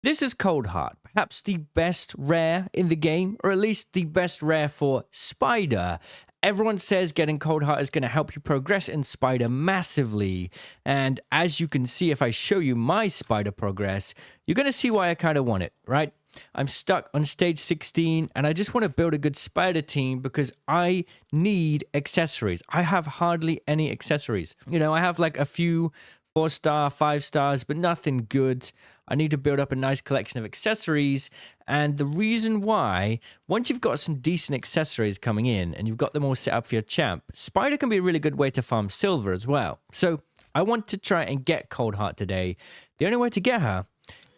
This is Cold Heart, perhaps the best rare in the game, or at least the best rare for Spider. Everyone says getting Cold Heart is going to help you progress in Spider massively, and as you can see if I show you my Spider progress, you're going to see why I kind of want it, right? I'm stuck on stage 16, and I just want to build a good Spider team because I need accessories. I have hardly any accessories. You know, I have like a few 4-star, 5 stars, but nothing good. I need to build up a nice collection of accessories, and the reason why, once you've got some decent accessories coming in and you've got them all set up for your champ, Spider can be a really good way to farm silver as well. So I want to try and get Cold Heart today. The only way to get her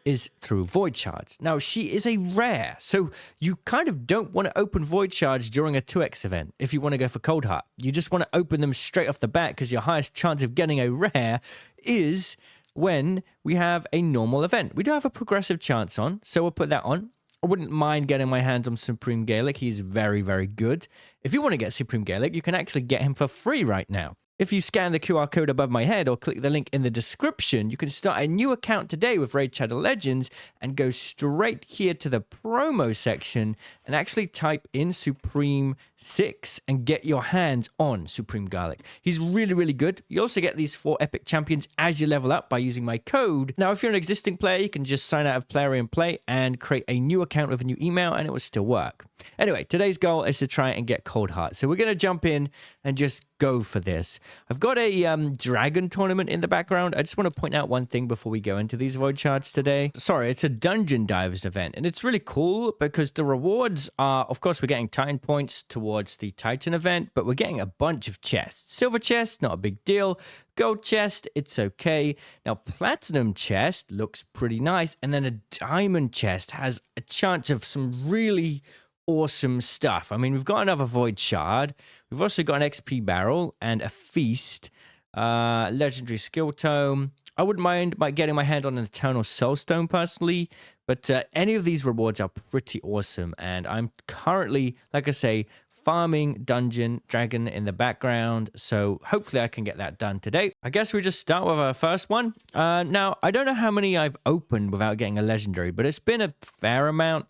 is through Void Shards. Now, she is a rare, so you kind of don't want to open Void Shards during a 2x event if you want to go for Cold Heart. You just want to open them straight off the bat because your highest chance of getting a rare is when we have a normal event. We do have a progressive chance on, so we'll put that on. I wouldn't mind getting my hands on Supreme Gaelic. He's very, very good. If you want to get Supreme Gaelic, you can actually get him for free right now. If you scan the QR code above my head or click the link in the description, you can start a new account today with Raid Shadow Legends and go straight here to the promo section and actually type in Supreme 6 and get your hands on Supreme Garlic. He's really, really good. You also get these 4 epic champions as you level up by using my code. Now, if you're an existing player, you can just sign out of Player and Play and create a new account with a new email and it will still work. Anyway, today's goal is to try and get Cold Heart. So we're going to jump in and just go for this. I've got a dragon tournament in the background. I just want to point out one thing before we go into these Void Shards today. Sorry, it's a Dungeon Divers event, and it's really cool because the rewards are, of course, we're getting Titan points towards the Titan event, but we're getting a bunch of chests. Silver chest, not a big deal. Gold chest, it's okay. Now, platinum chest looks pretty nice, and then a diamond chest has a chance of some really awesome stuff. I mean, we've got another Void Shard. We've also got an XP barrel and a feast. Legendary skill tome. I wouldn't mind getting my hand on an Eternal Soulstone personally, but any of these rewards are pretty awesome. And I'm currently, like I say, farming Dungeon Dragon in the background. So hopefully I can get that done today. I guess we just start with our first one. Now, I don't know how many I've opened without getting a legendary, but it's been a fair amount.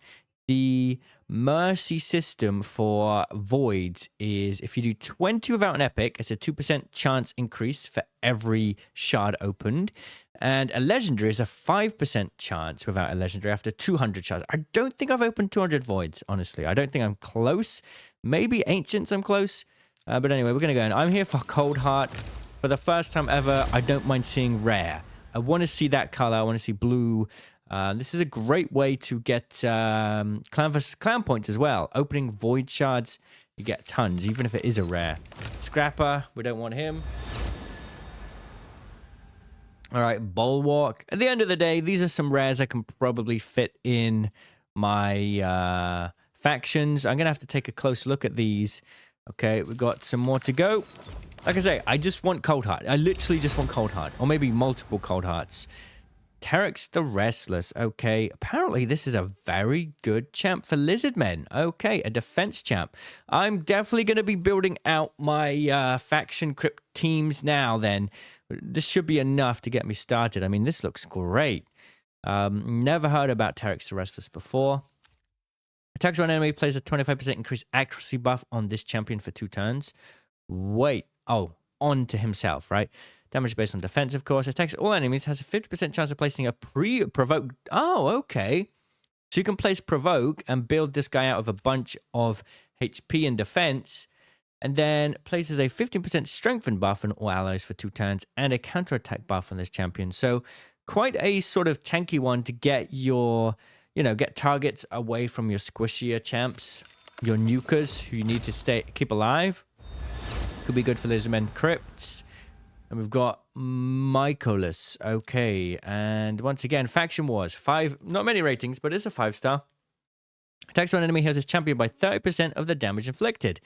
The mercy system for voids is if you do 20 without an epic, it's a 2% chance increase for every shard opened. And a legendary is a 5% chance without a legendary after 200 shards. I don't think I've opened 200 voids, honestly. I don't think I'm close. Maybe Ancients I'm close. But anyway, we're going to go in. I'm here for Cold Heart. For the first time ever, I don't mind seeing rare. I want to see that color. I want to see blue. This is a great way to get clan versus clan points as well. Opening Void Shards, you get tons, even if it is a rare. Scrapper, we don't want him. All right, Bulwark. At the end of the day, these are some rares I can probably fit in my factions. I'm going to have to take a close look at these. Okay, we've got some more to go. Like I say, I just want Cold Heart. I literally just want Cold Heart, or maybe multiple Cold Hearts. Terex the Restless. Okay, apparently this is a very good champ for Lizardmen. Okay, a defense champ. I'm definitely going to be building out my faction crypt teams now then. This should be enough to get me started. I mean, this looks great. Never heard about Terex the Restless before. Attacks on enemy, plays a 25% increased accuracy buff on this champion for 2 turns. Wait. Oh, on to himself, right? Damage based on defense, of course. Attacks all enemies. Has a 50% chance of placing a pre-provoke. Oh, okay. So you can place provoke and build this guy out of a bunch of HP and defense. And then places a 15% strengthen buff on all allies for 2 turns and a counterattack buff on this champion. So quite a sort of tanky one to get your, get targets away from your squishier champs, your nukers who you need to keep alive. Could be good for Lizardmen Crypts. And we've got Mykolas. Okay. And once again, Faction Wars. 5, not many ratings, but it's a 5-star. Attacks on enemy heals his champion by 30% of the damage inflicted.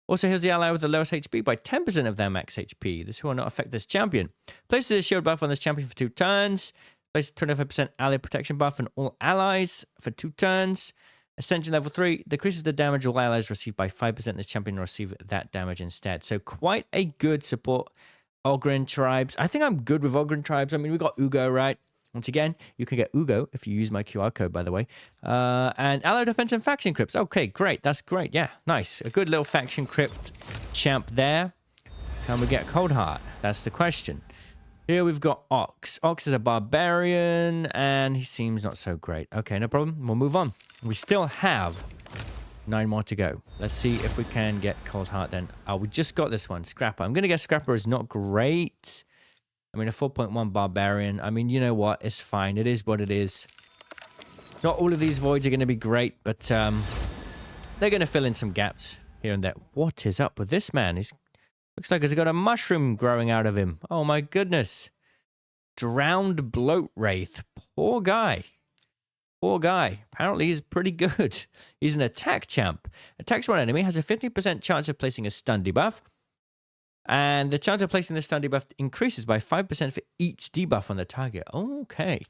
Also heals the ally with the lowest HP by 10% of their max HP. This will not affect this champion. Places a shield buff on this champion for 2 turns. Places 25% ally protection buff on all allies for 2 turns. Ascension level 3 decreases the damage all allies receive by 5%. This champion will receive that damage instead. So quite a good support. Ogryn tribes. I think I'm good with Ogryn tribes. I mean, we got Uugo, right? Once again, you can get Uugo if you use my QR code, by the way. And Allied Defense and Faction Crypts. Okay, great. That's great. Yeah, nice. A good little Faction Crypt champ there. Can we get Cold Heart? That's the question. Here we've got Ox. Ox is a barbarian, and he seems not so great. Okay, no problem. We'll move on. We still have 9 more to go. Let's see if we can get Cold Heart then. Oh, we just got this one, Scrapper. I'm going to guess Scrapper is not great. I mean, a 4.1 barbarian. I mean, you know what? It's fine. It is what it is. Not all of these voids are going to be great, but they're going to fill in some gaps here and there. What is up with this man? He's looks like he's got a mushroom growing out of him. Oh my goodness. Drowned Bloat Wraith. Poor guy. Poor guy. Apparently he's pretty good. He's an attack champ. Attacks one enemy, has a 15% chance of placing a stun debuff. And the chance of placing the stun debuff increases by 5% for each debuff on the target. Okay.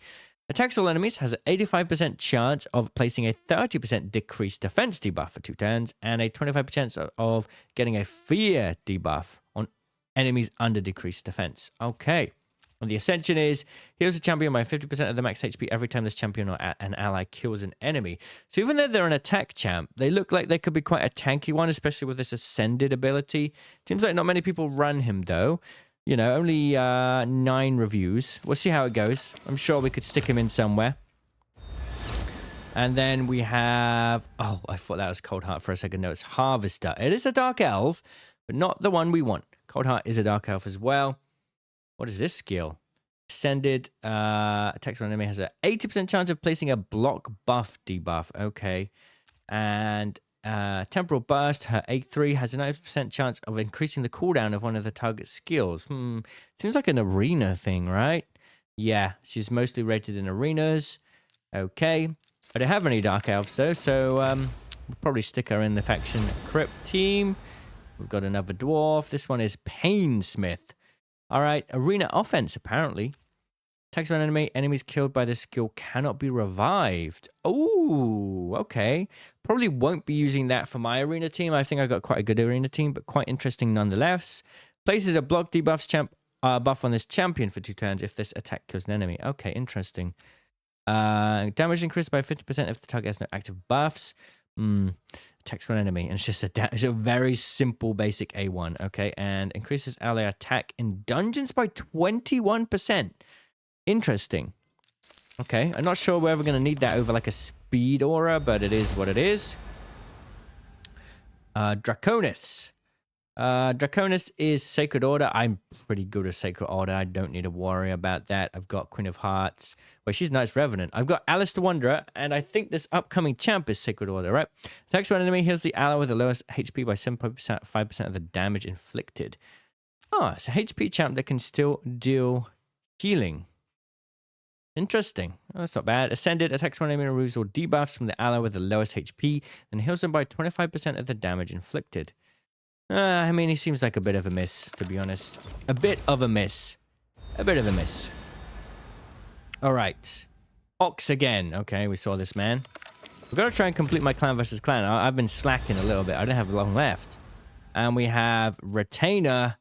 Attacks all enemies, has an 85% chance of placing a 30% decreased defense debuff for 2 turns, and a 25% chance of getting a fear debuff on enemies under decreased defense. Okay. And the Ascension is, heals a champion by 50% of the max HP every time this champion or an ally kills an enemy. So even though they're an attack champ, they look like they could be quite a tanky one, especially with this Ascended ability. Seems like not many people run him, though. You know, only 9 reviews. We'll see how it goes. I'm sure we could stick him in somewhere. And then we have... Oh, I thought that was Cold Heart for a second. No, it's Harvester. It is a Dark Elf, but not the one we want. Cold Heart is a Dark Elf as well. What is this skill? Ascended. Attacks on enemy has an 80% chance of placing a block buff debuff. Okay. And... Temporal Burst, her A3 has a 90% chance of increasing the cooldown of one of the target's skills. Seems like an arena thing, right? Yeah, she's mostly rated in arenas. Okay. I don't have any Dark Elves, though, so we'll probably stick her in the Faction Crypt team. We've got another Dwarf. This one is Painsmith. All right, Arena Offense, apparently. Attacks on enemy. Enemies killed by this skill cannot be revived. Oh, okay. Probably won't be using that for my arena team. I think I got quite a good arena team, but quite interesting nonetheless. Places a block debuffs buff on this champion for 2 turns if this attack kills an enemy. Okay, interesting. Damage increased by 50% if the target has no active buffs. Attacks one enemy. And it's just it's a very simple basic A1. Okay, and increases ally attack in dungeons by 21%. Interesting. Okay, I'm not sure we're ever going to need that over like a speed aura, but it is what it is. Draconis. Draconis is Sacred Order. I'm pretty good at Sacred Order. I don't need to worry about that. I've got Queen of Hearts. Well, she's Knight's Revenant. I've got Alistair Wanderer, and I think this upcoming champ is Sacred Order, right? Attacks one enemy, heals the ally with the lowest HP by 5% of the damage inflicted. Oh, it's a HP champ that can still deal healing. Interesting. Oh, that's not bad. Ascended, attacks one enemy and removes all debuffs from the ally with the lowest HP, then heals them by 25% of the damage inflicted. I mean, he seems like a bit of a miss, to be honest. A bit of a miss. A bit of a miss. All right. Ox again. Okay, we saw this man. We've got to try and complete my clan versus clan. I've been slacking a little bit. I don't have long left. And we have Retainer.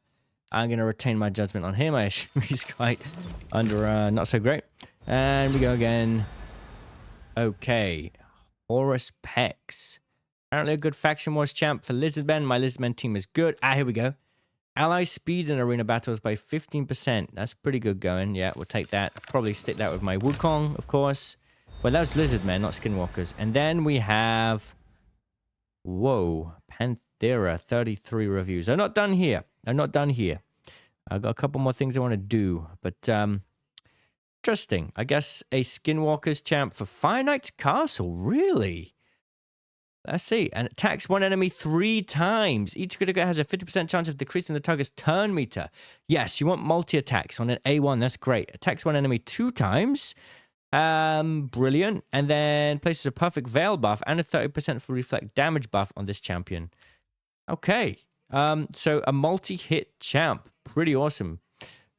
I'm going to retain my judgment on him. I assume he's quite under not so great. And we go again. Okay. Horus Pex. Apparently a good Faction Wars champ for Lizardmen. My Lizardmen team is good. Here we go. Ally speed in arena battles by 15%. That's pretty good going. Yeah, we'll take that. Probably stick that with my Wukong, of course. Well, that was Lizardmen, not Skinwalkers. And then we have... Whoa. Panthera, 33 reviews. I'm not done here. I'm not done here. I've got a couple more things I want to do. But, interesting. I guess a Skinwalkers champ for Fire Knight's Castle. Really? Let's see. And attacks one enemy 3 times. Each critical has a 50% chance of decreasing the target's turn meter. Yes, you want multi-attacks on an A1. That's great. Attacks one enemy 2 times. Brilliant. And then places a perfect veil buff and a 30% for reflect damage buff on this champion. Okay. So a multi-hit champ. Pretty awesome.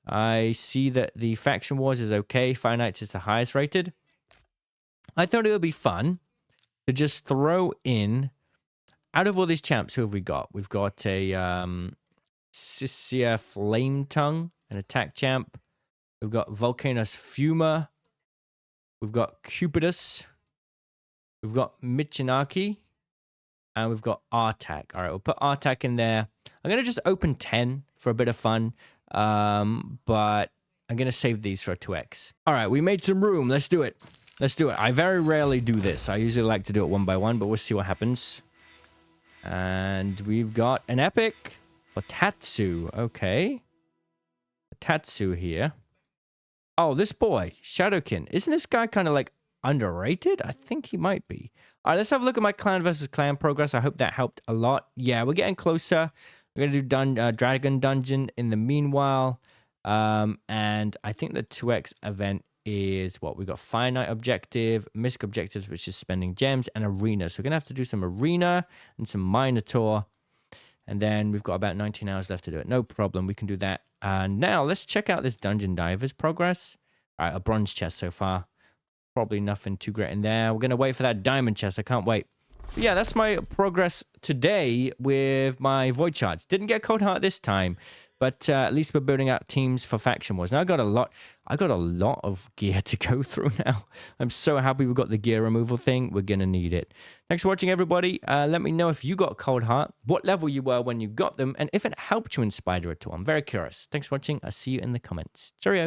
I see that the Faction Wars is okay. Fire Knights is the highest rated. I thought it would be fun to just throw in, out of all these champs, who have we got? We've got a Sisia Flame Tongue, an attack champ. We've got Volcanus Fuma, We've got Cupidus. We've got Michinaki. And we've got Artak. All right, we'll put Artak in there. I'm going to just open 10 for a bit of fun. But I'm going to save these for a 2x. All right, we made some room. Let's do it. Let's do it. I very rarely do this. I usually like to do it one by one, but we'll see what happens. And we've got an epic for Tatsu. Okay. Tatsu here. Oh, this boy, Shadowkin. Isn't this guy kind of like underrated? I think he might be. All right, let's have a look at my clan versus clan progress. I hope that helped a lot. Yeah, we're getting closer. We're going to do Dragon Dungeon in the meanwhile. And I think the 2x event is what? We got Finite Objective, Misc Objectives, which is spending gems, and Arena. So we're going to have to do some Arena and some Minotaur. And then we've got about 19 hours left to do it. No problem. We can do that. And now let's check out this Dungeon Divers progress. All right, a bronze chest so far. Probably nothing too great in there. We're going to wait for that diamond chest. I can't wait. But yeah, that's my progress today with my Void Shards. Didn't get Cold Heart this time, but at least we're building out teams for faction wars. Now I got a lot of gear to go through now. I'm so happy we got the gear removal thing. We're going to need it. Thanks for watching, everybody. Let me know if you got Cold Heart, what level you were when you got them, and if it helped you in Spider at all. I'm very curious. Thanks for watching. I'll see you in the comments. Cheerio.